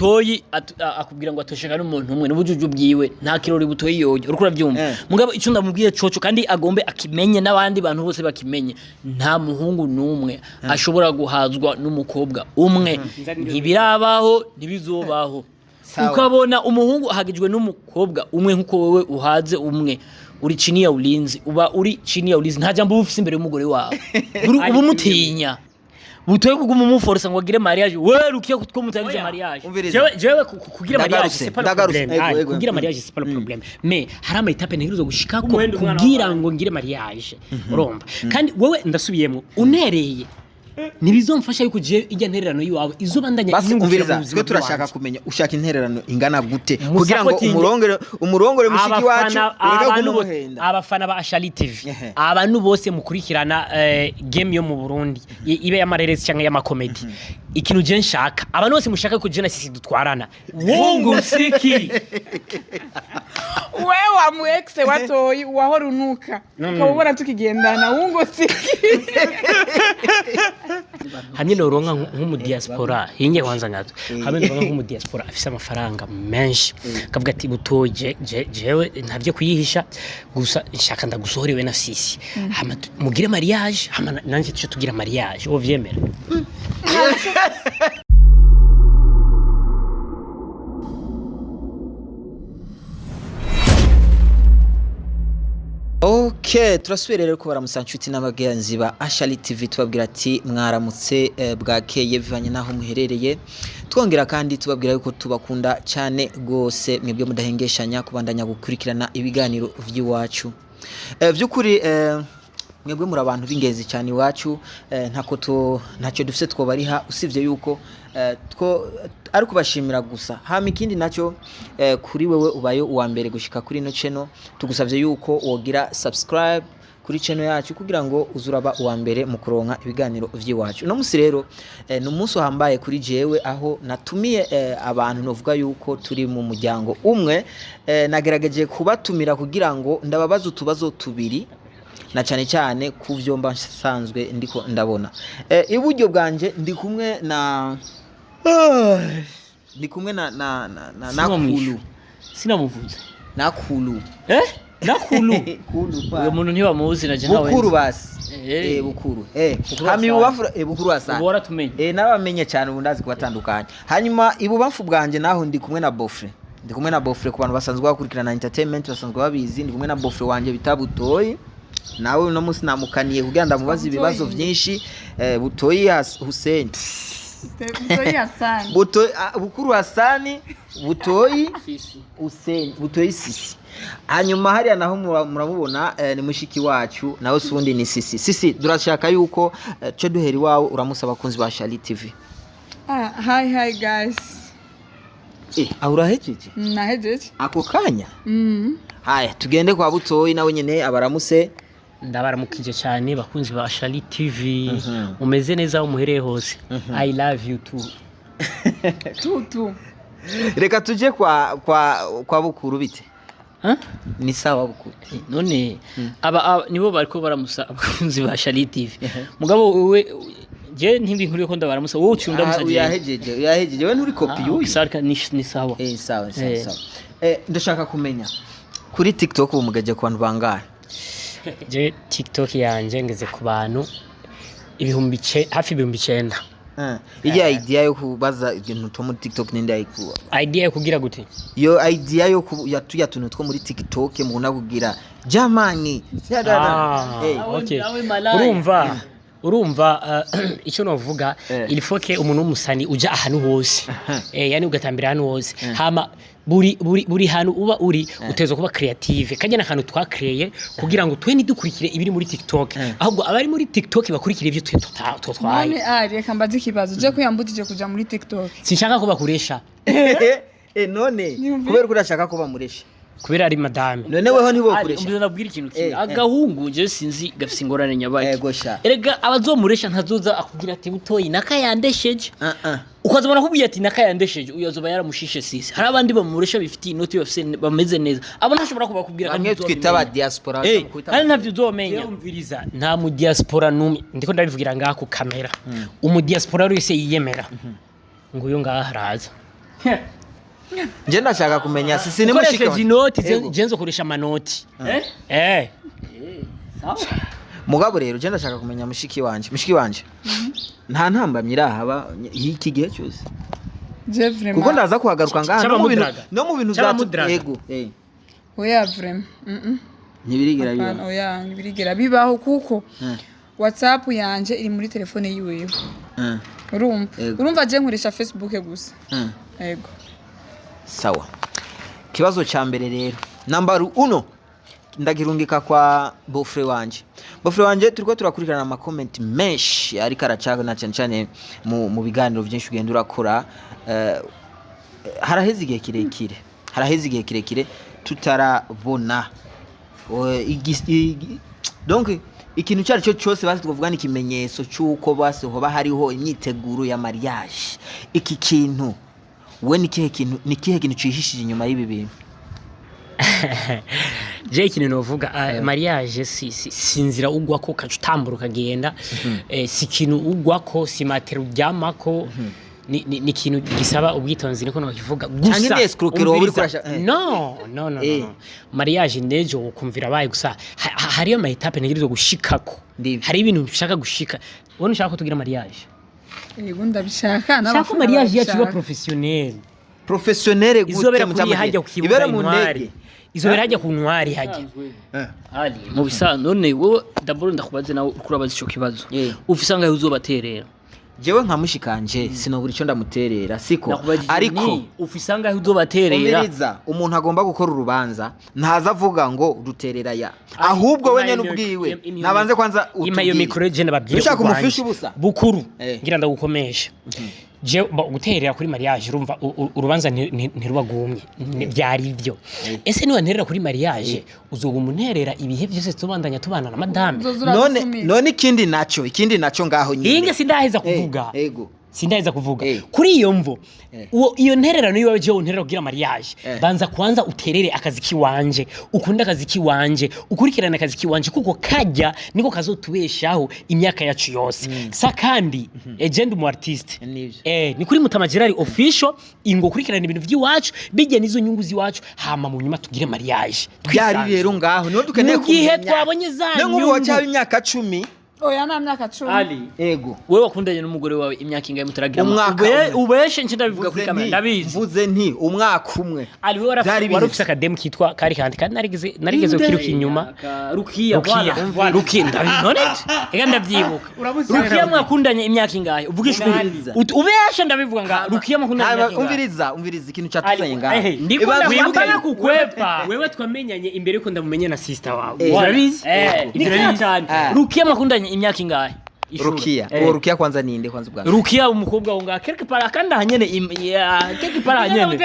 Toyi akubwira ngo atosheka n'umuntu umwe n'ubujuju bwiwe nta kirori butoyi yoje uriko uravyumva mugabo ico ndamubwiye coco kandi agombe akimenye n'abandi bantu bose bakimenye nta muhungu numwe ashobora guhazwa n'umukobwa umwe ntibirabaho ntibizobaho ukabona umuhungu ahagijwe n'umukobwa umwe nkuko wewe uhaze umwe uri chini ya ulinzi uba uri chini ya ulinzi nta jambo ufise imbere y'umugore wawe ubu mutinya butoye kuguma umuforsa ngo agire mariage we rukiye kutwo mutagize mariage jewe kugira mariage c'est pas le problème kugira mariage c'est pas le problème mais harama etape ntegerezo gushika ko kugira ngo ngire mariage urumva kandi wewe ndasubiyemo untereye nibizomfasha yuko je ijya ntererano yiwawe izobandanya izungumviriza twe turashaka kumenya ushaka intererano ingana gute kugira ngo umurongore mushiki wacu abafana ba Ashali TV abantu bose mukurikirana game yo mu Burundi ibe y'amareresi cyangwa y'amakomedi ikintu je nshaka abantu bose mushaka ko je na sisi dutwarana wungu siki wewe mu ex watoyi wahora unuka ukabona tukigendana wungu siki hamwe noronka nk'umu diaspora hinge kwanza ngato hamwe noronka nk'umu diaspora afise amafaranga menshi kavuga ati butoje jewe ntavye kuyihisha gusa nshaka ndagusohorewe na sisi hama mugire mariage hama nanje cyo tugira mariage ovyemera Okay, turasubire rero ko baramusancuti n'abagenzi ba Ashali TV tubabwira ati mwaramutse bwakeye bivanye naho muherereye twongera kandi tubabwira yuko tubakunda cyane gose mwebwe mudahengeshanya kubandanya gukurikirana ibiganiro vy'iwacu vy'ukuri mwebwe muri abantu b'ingenzi cyane iwacu ntacyo dufite twobariha usivye yuko ari kubashimira gusa hama ikindi nacyo kuri wewe ubayo uwa mbere gushika kuri no channel tugusavye yuko wogira subscribe kuri channel yacu kugira ngo uzuraba uwa mbere mu kuronka ibiganiro vy'iwacu no musi rero n'umunsi uhambaye kuri jewe aho natumiye abantu novuga yuko turi mu muryango umwe nagerageje kubatumira kugira ngo ndababaza utubazo tubiri na cyane cyane kuvyo mba nsanzwe ndiko ndabona iburyo bwanje ndi kumwe na Nakulu sinamuvuze Nakulu Nakulu uyo muntu ntibamuzi na je nawe Bukuru basi Bukuru hami ubafura Bukuru asa ubora tumenye nabamenye cyane ubundazi kubatandukanye hanyuma ibubamfu bwanje naho ndi kumwe na Bofre ndi kumwe na Bofre ku bantu basanzwe bakurikirana entertainment basanzwe babizi ndi kumwe na Bofre wanje bitabutoyi nawe no musi namukaniye kugira ndamubaza ibibazo byinshi Butoyi Hussein Butoyi Hassan Bukuru Hassan Butoyi Hussein Butoyi Sisi hanyuma hariya naho muramubona ni mushiki wacu nawe sundi ni Sisi durashaka yuko cyo duheri wawe uramusaba abakunzi ba Ashali TV hi guys ahurahejeje nahejeje ako kanya haya tugende kwa Butoyi nawe nyene abaramuse ndabaramukije cyane bakunzi ba Ashali TV umeze neza umuhereye hose I love you too reka tuje kwa Bukuru bite ni sawa Bukuru none aba nibo bariko baramusa abakunzi ba Ashali TV mugabo wewe je ntimbi nkuriye ko ndabaramusa wowe ucunda musaje yahejeje we nturi copy yuyu sarka ni sawa sawa ndashaka kumenya kuri TikTok umugaje ku bantu bangahe je TikTok yanje ngeze ku bantu hafi 9,000 ijya idea yo kubaza ibintu two muri TikTok ninde ayikuba idea yo kugira gute yo idea yo yatuya tuntu two muri TikTok mubona kugira jamani okay urumva icyo novuga il faut que umuntu umusani uja ahantu hose yani ugatambira ahantu hose hama buri hantu uba uri utezo kuba creative kajya nakantu twakreye kugira ngo twe nidukurikire ibiri muri TikTok ahubwo abari muri TikTok bakurikire ivyo twaye none reka mbaze ikibazo je ko yambutije kuja muri TikTok sinshaka ko bakuresha none kubera kurashaka ko bamuresha kubera ari madame none weho nibo kuresha umbizo nabwira ikintu kimwe agahungu je sinzi gafise ingorane nyabaki erega abazomuresha ntazoza akugira ati Butoyi nakayandesheje ukazobona kubwiye ati nakayandesheje uyazoba yaramushishe sisi hari abandi bamuresha bifitiye inoti bafise bameze neza abo ntashobora kubakubwira kandi twita ba diaspora kandi ntavyo uzomenya umviriza nta mu diaspora numwe ndiko ndabivugira ngaha ku kamera umu diaspora wese yiyemera ngo uyo ngaha haraza nje ndashaka kumenya sisi ni mushiki ukoresheje inoti Ego. je nzokoresha amanoti sawa mugabo rero je ndashaka kumenya mushiki wanje nta ntambamye irahaba iki gihe cyose je vraiment kuko ndaza kuhagaruka ngaha no mu bintu Cy'abamudraga. yego oya vraiment ntibirigira Apana, biba oya ntibirigera bibaho kuko WhatsApp yanje iri muri telefone yiwe urumva Ego. urumva je nkoresha Facebook gusa yego sawa kibazo cha mbere rero nambaru 1 ndagirungika kwa bofre wanje turiko turakurikirana ama comment menshi ari karacaga na cyane mu biganiro byinshi ugenda urakora haraheze igihe kirekire tutarabona donc ikintu cyari cyo cyose basi tuvuga ni ikimenyetso cyuko basi hoba hariho imyiteguro ya mariage iki kintu we ni kihe kintu cihishije inyuma y'ibi bintu je ikintu novuga mariage sinzira ugwako kacutamburuka genda si kintu ugwako si matero uryamako ni kintu gisaba ubwitonzi niko nokivuga gusa no mariage ndejo ukumvira baye gusa hariyo ma etape ntegerezo gushikako hari ibintu ushaka gushika ubona ushaka ko tugira mariage yego ndabishaka nabafana mariage yacu professionnel gute izobera kuri hajya kwibuka intwari izobera hajya ku ntwari hajya ali mu bisa none wowe daboro ndakubaze nawe ukurabaza ico kibazo ufisanga uzobaterera jewe nka mushikanje sinobura ico ndamuterera siko ariko ufisanga uzobaterera umiriza umuntu agomba gukora urubanza ntaza avuga ngo duterera ya ahubwo wenye n'ubwiwe nabanze kwanza ima yo micro je nababwiye ushaka umufisha ubusa bukuru ngira ndagukomesha je guterera kuri mariage urumva urubanza ntirubagumye byari byo ese niwe nterera kuri mariage uzoga umunterera ibihe byose tubandanya tubana na madame none ikindi naco ngaho nyine inge sindaheza kuvuga ego sindaheza kuvuga kuri iyo mvo iyo ntererano yiwe je unterera kugira mariage banza kwanza uterere akazi kiwanje ukunda akazi kiwanje ukurikirana akazi kiwanje kuko kajya niko kazotubeshaho imyaka yacu yose sa kandi agent mu artist ni kuri Mutama Gerard official ingo kurikirana ibintu by'iwacu bijye nizo nyungu ziwacu hama mu nyuma tugire mariage byari rero ngaho no dukeneye kumenya twabonye zanyu nk'ubu wacyaba imyaka 10 oya na myaka 10 ali ego wewe wakundanye n'umugore wawe imyaka ingahe mutaragira ubeshe nje ndabivuga kuri kamera ndabizi mvuze nti umwaka umwe ali wewe warufise akademu kitwa kari kandi narigeze ukiruka inyuma rukiya ndabinone ega ndavyibuka rukiya mwakundanye imyaka ingahe uvugisha ubeshe ndabivuga nga rukiya mwakundanye umviriza ikintu cyatuzanye ngaho ndiko ndabibuka kukwepa wewe twamenyanye imbere ko ndamumenye na sister wawe urabizi ibyo cyane rukiya mwakundanye imyaka ingahe Rukia kwanza ninde kwanza ubwa Rukia umukobwa wonga quelque part akanda hanyene quelque part hanyene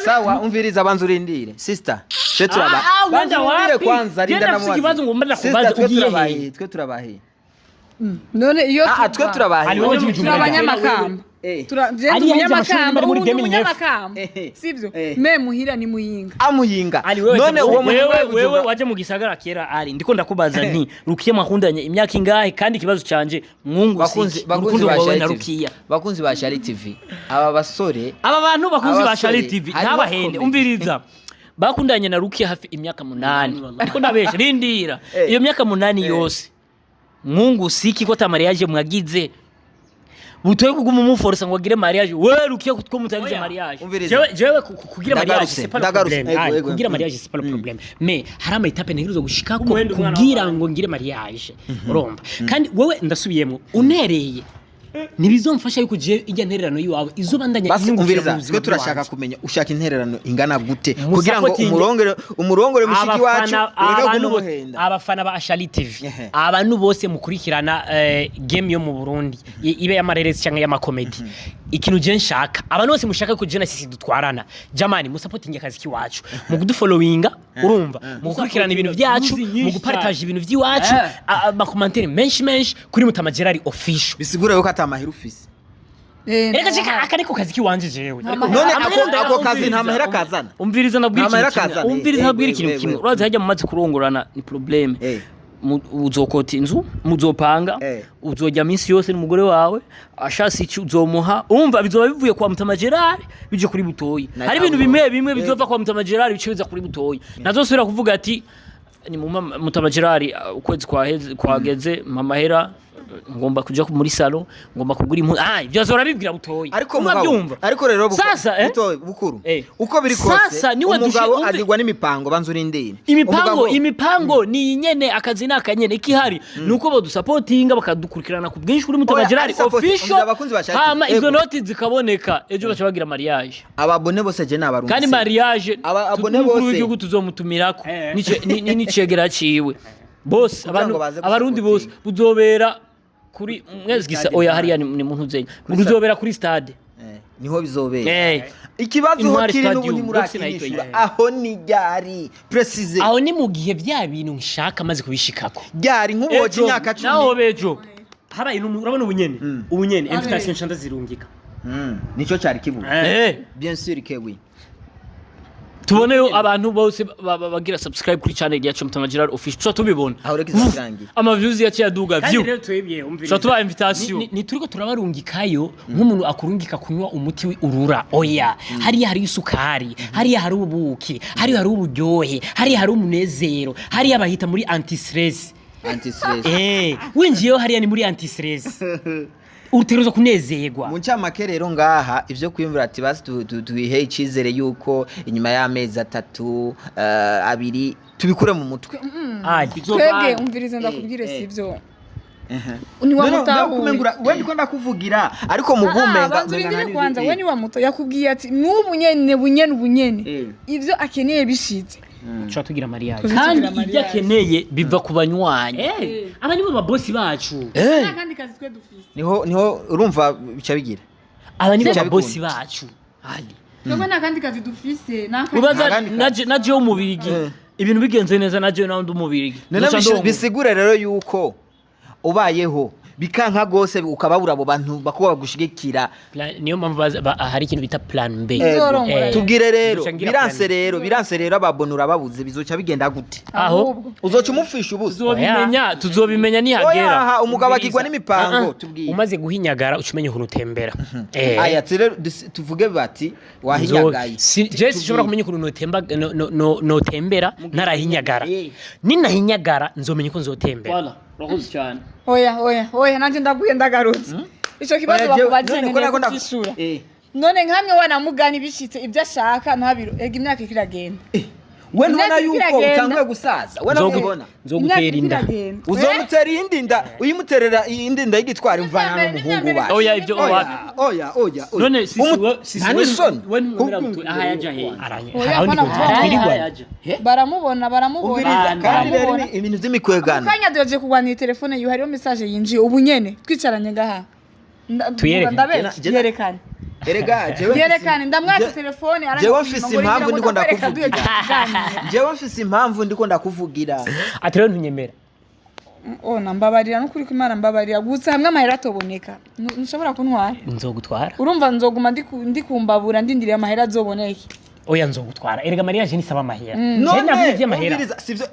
sawa umviriza abanza urindire sister twe turaba banza wapi kwanza rinda na kibazo ngo mbanda kubaza ugiye twe turabahe none iyo twe turabahe abanyamakamba turabyamakamba umunyamakamba sivyo me muhira ni muyinga amuyinga none wewe waje mu gisagara kera ari ndiko ndakubaza nti Rukiya makundanye imyaka ingahe kandi kibazo canje mwungu siki bakunzi ba Shari TV aba basore aba bantu bakunzi ba Shari TV ntabahende umviriza bakundanye na Rukiya hafi imyaka 8 ariko ndabesha rindira iyo myaka 8 yose mwungu siki ko tamariage mwagize butoye kuguma umuforsa ngo agire mariage we Rukiya ko mutagize mariage jewe kugira mariage c'est pas le problème kugira mariage c'est pas le problème mais harama etape ntegerezo gushika ko kugira ngo ngire mariage urumva kandi wewe ndasubiyemo untereye nibizomfasha yuko je ijya ntererano yiwawe izobandanya umviriza twe turashaka kumenya ushaka intererano ingana gute kugira ngo umurongore mushiki wacu abafana ba Shari TV abantu bose mukurikirana game yo mu Burundi ibe y'amareresi cyangwa y'amakomedi ikintu je nshaka abantu bose mushaka ko je na sisi dutwarana jamani musupporting akazi kiwacu mu kudufollowinga urumva mu gukurikirana ibintu byacu mu gupartage ibintu by'iwacu ama commentaire menshi kuri Mutama Gerard official bisigura yuko atamahera ufise Reka chika akaniko kazi kiwanje jewe none ako kazi nta mahera kazana umviriza nabwira ikintu uraza hajya mu mazi kurongorana ni probleme uzokota inzu muzopanga uzojya minsi yose n'umugore wawe ashasi iki uzomuha umva bizoba bivuye kwa Mutama Gerard bije kuri Butoyi hari ibintu bimwe bizova kwa Mutama Gerard biciza kuri Butoyi nazosubira kuvuga ati ni Mutama Gerard ukwezi kwageze mama hera ngomba kuja muri salon ngomba kugura impu ibyo azora bibwira Butoyi ariko mugabo ariko rero Butoyi bukuru uko biri kose umugabo agirwa n'imipango banzura indini imipango ni nyene akazi nakanyene ikihari nuko bo dusapotinga bakadukurikirana ku bwinshi kuri Mutama Gerard official hama izo noti zikaboneka ejo bacha bagira mariage ababone bose je nabarunze kandi mariage ababone bose igihugu tuzomutumirako ni cegera ciwe bose abarundi bose buzobera kuri mwezi gisa oya hariya ni muntu zenya buzobera kuri stade niho bizobera ikibazo ho kiri n'ubundi murakinishura aho ni ryari precise aho ni mu gihe bya bintu nshaka maze kubishikako ryari nk'uboje imyaka 10 naho bejo habaye urabona ubunyene invitation nshanda zirungika nico cyari kibuga bien sûr que oui tuboneyo abantu bose bagira subscribe kuri channel yacu Mutama Gerard official tubibona ama views yacu yaduga view tuba invitation ni turiko turabarungikayo nk'umuntu akurungika kunywa umuti urura oya hari isukari hari ubuki hari uburyohe hari umunezero hari abahita muri anti stress winjiyeho hariya ni muri anti stress uteruza kunezerwa mu ncamake rero ngaha ivyo kwiyumvira ati basi tuwihe icizere yuko inyuma y'amezi 3 2 tubikure mu mutwe twebwe umvirize ndakubwire sivyo ni wa mutahu we ndiko ndakuvugira ariko mugumenga kwanza we ni wa muto yakubwiye ati n'ubunyene ivyo akeneye bishitse cyo tugira mariage kandi ibyo akeneye biva ku banywanyi aba nibo babosi bacu kandi kazi twe dufise niho urumva bica bigira aba nibo babosi bacu hali none kandi kazi dufise naje umubirigi ibintu bigenze neza naje nawe umubirigi bisigure rero yuko ubayeho bikanka gose ukababura abo bantu bakuba bagushigikira niyo mpamvu hari ikintu bita plan B tubwire rero biranse rero ababonura babuze bizoca bigenda gute aho uzoca umufisha ubuso tuzobimenya ni hagera oya umugabo akigwa n'imipango tubwire umaze guhinyagara ucimenye ukuntu utembera aya rero tuvuge bati wahinyagaye je sishobora kumenya ukuntu notembera ntarahinyagara ninahinyagara nzomenya uko nzotembera Rohuz cyane oya nanje ndaguye ndagarutse ico kibazo bakubajije nko kwishura none nkamwe wanamugana bishitse ibyo ashaka ntabiro ega imyaka ikiragenda we ntubona yuko utanguye gusaza we nabibona nzogutera inda uzomutera indi nda uyimuterera indi nda y'igitwara imvana n'umuhungu baje oya ibyo oya none sisi we numera buto aha yaje he baramubona kandi rero ibintu by'imikwegana kanya doje kugwanira telefone yu hariho message yinjiye ubu nyene twicaranye ngaha yerekana erega yerekana ndamwatse telefone jewe mfise impamvu ndiko ndakuvugira jewe mfise impamvu ndiko ndakuvugira ati rero ntunyemera nambabarira n'ukuri ko Imana mbabarira gusa hamwe amahera atoboneka nshobora kuntwara nzogutwara urumva nzoguma ndikumbabura ndindiriye amahera azoboneke oya nzogutwara erega mariage ni saba amahera je ndavuze amahera sivyo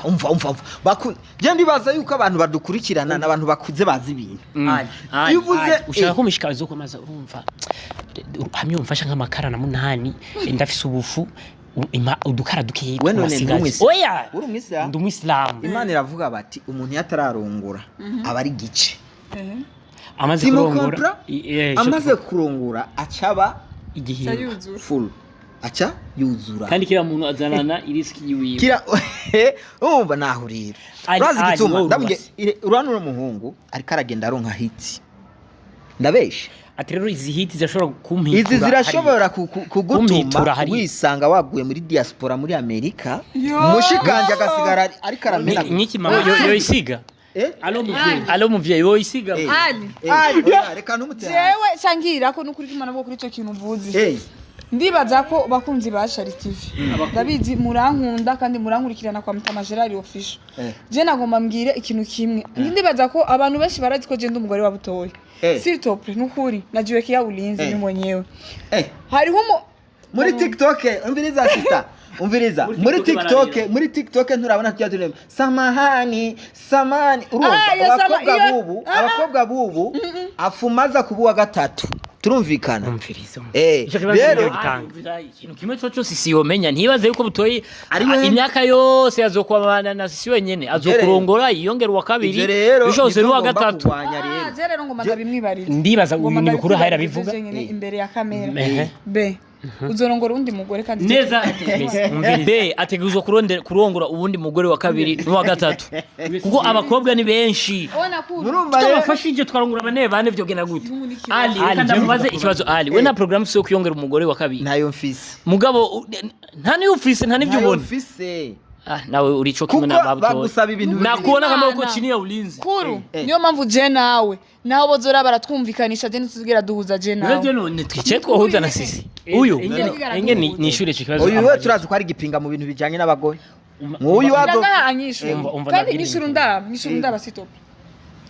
umva je ndibaza yuko abantu badukurikirana n'abantu bakuze bazi ibintu yuvuze ushaka ko mishikazo zo komaza urumva hamye umfasha nk'amakara na 8 ndafise ubufu udukara dukiye oya ndi umwislam Imana iravuga bati umuntu yatararongora aba ari gice amaze kurongora acaba igihe full acha yuzura kandi kira muntu azanana iriski yiwiwe kira umva nahurira urazi gituma ndabwiye uranura umuhungu ariko aragenda aronka hiti ndabesha ati rero izi hiti zashobora kumpitura izi zirashobora kugutuma wisanga waguye muri diaspora muri Amerika mushikanje agasigara ari karamena nkiki mama yo isiga alo muvyeyi wo isiga reka ntumutera jewe shangira ko nukuri kimana bwo kuri ico kintu uvuze ndibaza ko bakunzi ba Shari TV ndabizi murankunda kandi murankurikirana kwa Mutama Gerard official je nagomba mbwire ikintu kimwe ndibaza ko abantu benshi barazi ko je ndi umugore wa Butoyi s'il te plaît nukuri najiwekea ulinzi mimi mwenyewe hariho muri TikTok umbiriza sita umviriza muri TikTok nturabona kujya tureba samahani abakobwa bubu afumaza kubuwa gatatu turumvikana rero ikintu kimwe cyo siyomenya ntibaze yuko butoyi imyaka yose azokwabana na sisi wenyene azokurongora yiyongera wa kabiri bishose n'uwa gatatu rero ngoma ndabimwibarira ndibaza ibintu bikuru hayira bivuga imbere ya kamera be uzorongora undi mugore kandi neza be ategezwe kurongora ubundi mugore wa kabiri n'uwa gatatu kuko abakobwa ni benshi tubafashije twarongora bane byo gena gute Ali kandi mubaze ikibazo Ali we na program yo kuyongera umugore wa kabiri nayo mfise mugabo nta niyo ufise nta nivyo ubona nawe urico kimwe na babuto nakubona kama uko chini ya ulinzi kuru niyo mpamvu je nawe naho bozora baratwumvikanisha je ntituzigera duhuza je nawe rero none twice twohuza na sisi uyu enge ni ishure c'ikibazo uyu we turazi ko ari gipinga mu bintu bijanye n'abagore uyu wazo kandi nyishuru ndaba sitopa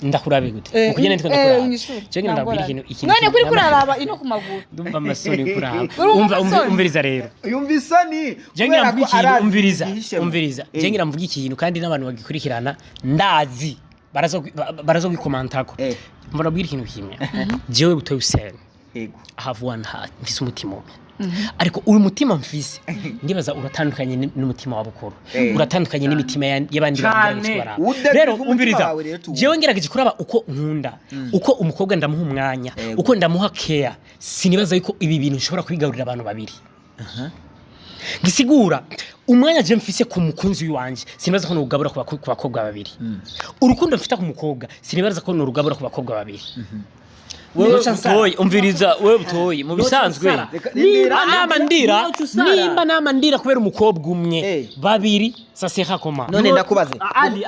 ndakurabe gute ukugene ndiko ndakurabe cenge ndabwira ikintu none kuri kuraraba ino ku maguru ndumva amasore kuraba umviriza rero yumvisa ni jenge namvuga ikintu umviriza jenge namvuga ikintu kandi n'abantu bagikurikirana ndazi barazo gikomantako mbona bwira ikintu kimwe jewe butoye usene yego I have one heart mfise umutima umwe ariko uyu mutima mfise ndibaza uratandukanye n'umutima wabukuru uratandukanye n'imitima y'abandi bagirana rero umviriza jewe ngerageje kuraba uko nkunda uko umukobwa ndamuha umwanya uko ndamuha care sinibaza yuko ibi bintu nshobora kubigaburira abantu babiri gisigura umwanya je mfise ku mukunzi wanje sinibaza ko nugabura ku bakobwa babiri urukundo mfite ku mukobwa sinibaza ko nurugabura ku bakobwa babiri wewe butoyi umviriza wewe butoyi mu bisanzwe nimba namandira kubera umukobwa umwe babiri saseka koma none ndakubaze Ali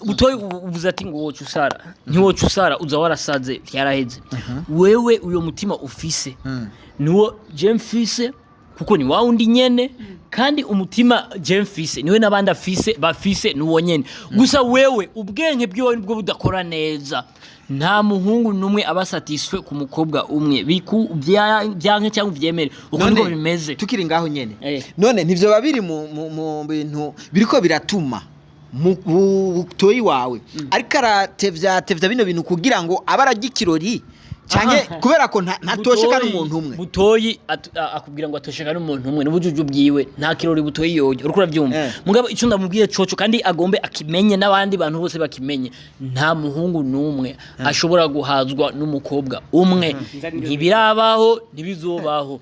butoyi uvuze ati ngo wocu usara ntiwocu usara uza warasaze yaraheze wewe uyo mutima ufise niwo je mfise kuko ni wawundi nyene kandi umutima je mfise niwe nabandi afise bafise nuwo nyene gusa wewe ubwenge bwiwe nibwo budakora neza nta muhungu numwe aba satisfait ku mukobwa umwe biku byanke cyangwa vyemere uko niko bimeze tukiri ngaho nyene none nivyo babiri mu bintu biriko biratuma butoyi wawe ariko aratevya bino bintu kugira ngo abaragikirori cyane kubera ko ntatoshe kandi umuntu umwe butoyi akubwira ngo atoshe kandi umuntu umwe n'ubujuju bwiwe nta kirori butoyi yoje uriko uravyumva mugabo icyo ndamubwiye coco kandi agombe akimenye n'abandi bantu bose bakimenye nta muhungu numwe ashobora guhazwa n'umukobwa umwe ntibirabaho ntibizobaho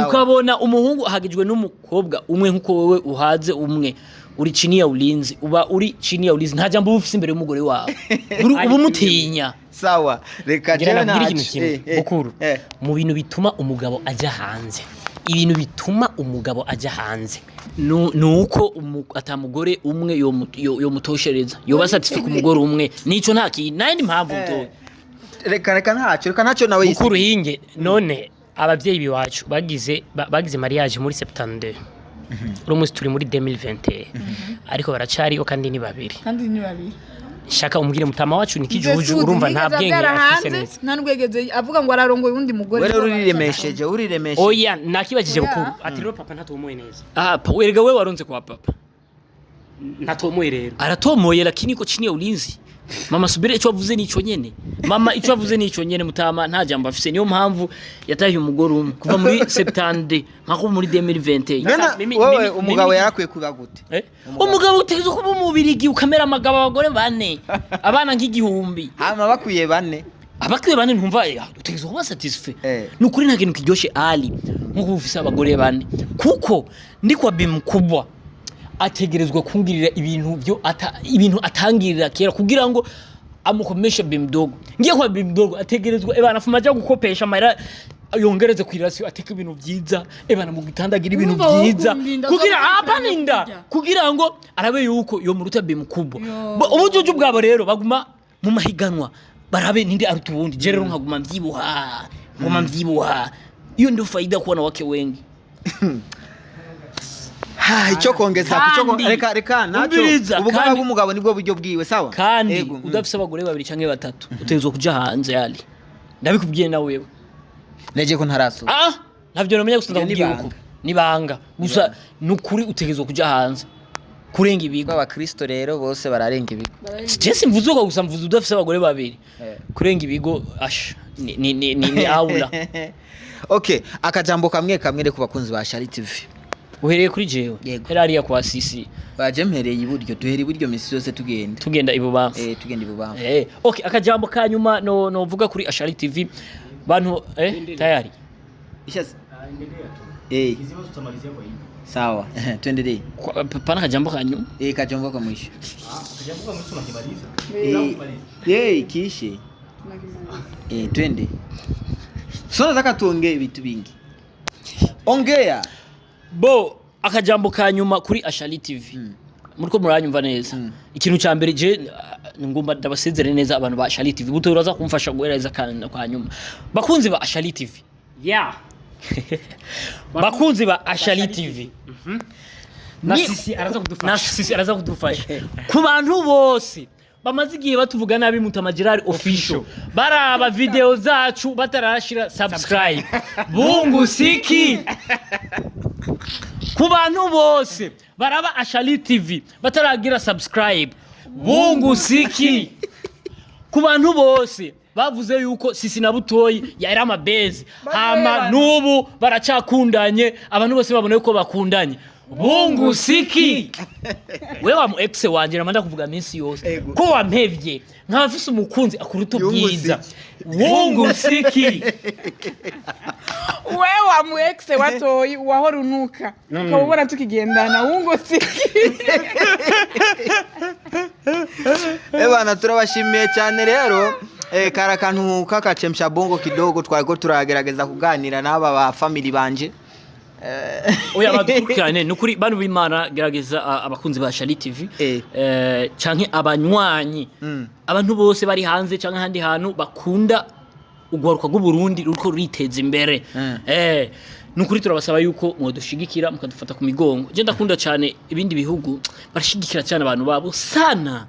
ukabona umuhungu ahagijwe n'umukobwa umwe nkuko wewe uhaze umwe uri chini ya ulinzi uba uri chini ya ulinzi nta jambo ufise imbere y'umugore wawe ubu mutinya sawa reka jana bukuru mu bintu bituma umugabo aja hanze ibintu bituma umugabo aja hanze nuko atamugore umwe yo mutoshereza yoba satisfait ku mugore umwe nico nta kintu nandi mpamvu to reka ntacyo nawe yisi bukuru hinge none abavyeyi biwacu bagize mariage muri 72 urumunsi turi muri 2021 ariko baracari kandi ni babiri shaka umugire mutama wacu nikijuju urumva nta bwenge afise neza nta nugegeze avuga ngo ararongoye undi mugore wewe uriremesheje oya nakibagije bukuru ati rero papa ntatomoye neza werega wewe waronze kwa papa ntatomoye rero aratomoye lakini ko chini ya ulinzi mama subire ico avuze nico nyene mama ico avuze nico nyene mutama nta jambo afise niyo mpamvu yatahiye umugore umwe kuva muri 70 nkako muri 2020 wewe umugabo yarakwiye kuba gute umugabo utegeze kuba umubirigi ukamera amagabo abagore bane abana nk'igihumbi hama bakwiye bane abakwiye bane ntumva utegeze kuba satisfait nukuri nta kintu kiryoshe Ali nkuko ufise abagore bane kuko ndi kwa bimukubwa ategerezwa kungirira ibintu atangirira kera kugira ngo amukomeshe bimdogo ngiye kwa bimdogo ategerezwa anafuma aje gukopesha amara yongereze kwirasi ateka ibintu byiza ebana mu gitandagira ibintu byiza kugira apaninda kugira ngo arabe yuko yo muruta bimukubwa ubujuju bwabo rero baguma mu mahiganwa barabe ninde aruta ubundi je rero nkaguma mvyibuha iyo ndo faida kuona wake wengi icyo kongeza reka nacyo ubugabo bw'umugabo nibwo buryo bwiwe sawa kandi udafise abagore babiri canke batatu utezwe kuja hanze yali ndabikubwiye na wewe neje ko ntaraso navyo namenye gusa ndakubwiye uko nibanga gusa nukuri utegezwe kuja hanze kurenga ibigo abakristo rero bose bararenga ibigo Jesse mvuze ko gusa mvuze udafise abagore babiri kurenga ibigo asha ni aula okay akajambo kamwe rero ku bakunzi ba Shali TV uhereye kuri jewe herariya kwa sisi baje mpereye iburyo duhere iburyo misi yose tugenda ibubamfu tugenda ibubamfu okay akajambo kanyuma no vuga kuri Shali TV bantu tayari ishase kiziba tutamalizia kwa hivi sawa tuendelee pana kajambo kanyuma kajambo kwa mwisho kajambo kwa mwisho nakimaliza kishi twende sio nataka tuongee vitu vingi ongea bo akajambo kanyuma kuri Shali TV muriko muranyumva neza ikintu ca mbere je ngumba ndabasezere neza abantu ba Shali TV buto uraza kumfasha guhereza kanyuma bakunzi ba Shali TV bakunzi ba Shali TV na sisi araza kudufasha ku bantu bose bamaze igihe batuvuga nabi Mutama Gerard official baraba video zacu batarashira subscribe bungu siki ku bantu bose baraba Shali TV bataragira subscribe bungu siki ku bantu bose bavuze yuko sisi na butoyi yari amabezi hama nubu baracakundanye abantu bose babone yuko bakundanye bungu siki wewe mu ex wanje namanda kuvuga minsi yose ko wampevye nkafise umukunzi akuruta ubwiza bungu siki wewe mu ex watoyi waho runuka ukabona tukigendana bungu siki bana turabashimiye cyane rero kara kantu kakacemsha bongo kidogo twako turagerageza kuganira n'aba ba family banje oya badukurikirane nukuri banu b'Imana gerageza abakunzi ba Shali TV canke abanywanyi abantu bose bari hanze canke handi hantu bakunda ugwaruka rw'u Burundi ruko ruriteza imbere nukuri turabasaba yuko mwodushigikira mukadufata ku migongo je ndakunda cyane ibindi bihugu barashigikira cyane abantu babo sana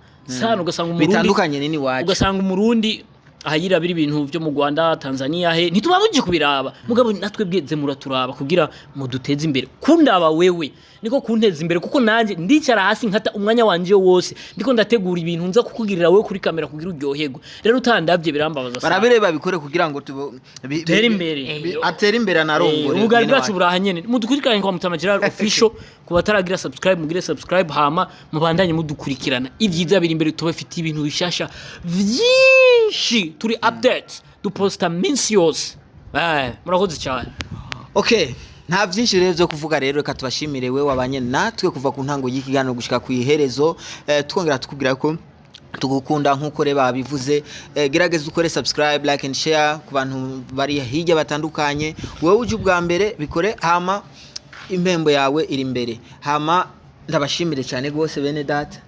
ugasanga umurundi bitandukanye nini waje ugasanga umurundi ahayira biri ibintu byo mu Rwanda Tanzania ntitubabuje kubiraba mugabo natwe bweze muraturaba kugira muduteze imbere kundaba wewe niko kunteza imbere kuko nanje ndicara hasi nkata umwanya wanje wose ndiko ndategura ibintu nza kukugirira wewe kuri kamera kugira uryohego rero utandavye birambabaza sana barabireba bikore kugira ngo tere imbere atera imbere na rongore ubugari bwacu burahanyene mudukurikirane kwa Mutama Gerard official kubataragira subscribe mugire subscribe hama mubandanye mudukurikirana ivyiza biri imbere tubafite ibintu bishasha vyinshi turi updates duposta minsi yose murakoze cyane okay nta byinshi rero byo kuvuga rero reka tubashimire we wabanye natwe kuva ku ntango y'ikiganiro gushika ku iherezo twongera tukubwira ko tugukunda nkuko reba bivuze gerageza ukore subscribe like and share ku bantu bari hirya batandukanye wowe uje ubwa mbere bikore hama impembo yawe iri imbere hama ndabashimire cyane gose bene data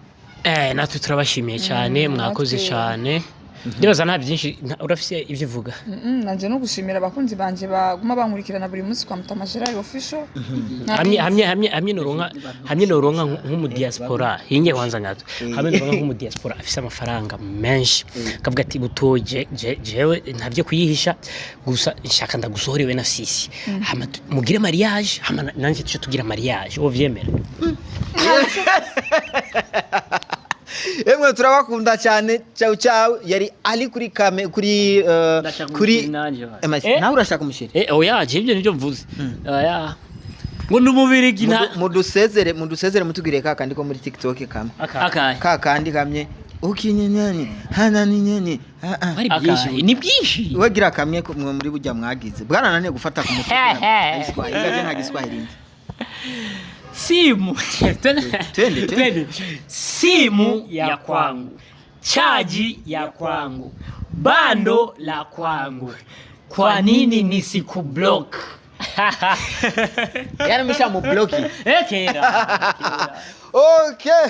natwe turabashimiye cyane mwakoze cyane ndibaza nta byinshi urafise ivyo uvuga nanje no gushimira abakunzi banje baguma bankurikirana buri munsi kwa Mutama Gerard official hamye noronka nk'umu diaspora hinge kwanza nyato hamye noronka nk'umu diaspora afise amafaranga menshi kavuga ati butoje jewe ntavyo kuyihisha gusa nshaka ndagusohorewe na sisi hama mugire mariage hama nanje tugira mariage ovyemera Emwe turabakunda cyane ciao yari ali kuri kame kuri nawe urashaka umushiri oya je ibyo nivyo mvuze oya ngo numubirigi mudusezere mutugire kakandi ko muri TikTok kamwe kakandi kamye ukinyenyani hanani nyeni ni byinshi wagira kamwe muri bujya mwagize bwarananiye gufata ku mutwe nta giswahili simu twende simu ya kwangu chaji ya kwangu bando la kwangu kwa nini nisikublock yani misha mu block kera okay